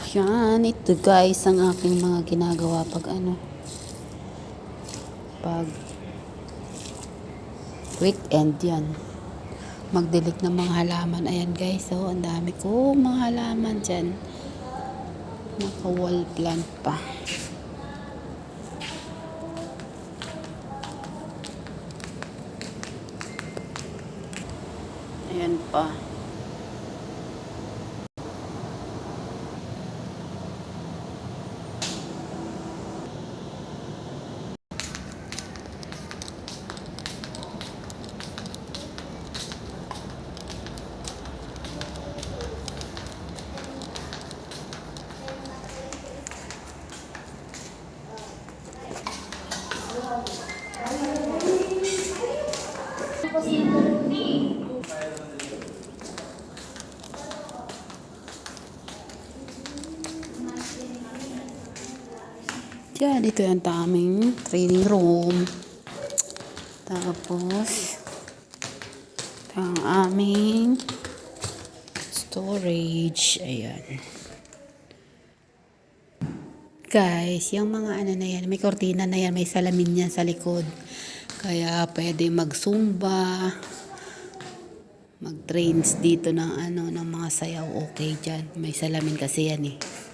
Yan, ito guys ang aking mga ginagawa pag weekend yan. Magdilig ng mga halaman. Ayan guys, so ang dami ko mga halaman dyan. Naka wall plant pa. Ayan pa. Yan, ito yung aming training room. Tapos, ito ang aming storage. Ayan. Guys, yung mga ano na yan, may kortina na yan, may salamin yan sa likod. Kaya pwede mag-zumba, mag-trains dito ng ng mga sayaw. Okay dyan. May salamin kasi yan eh.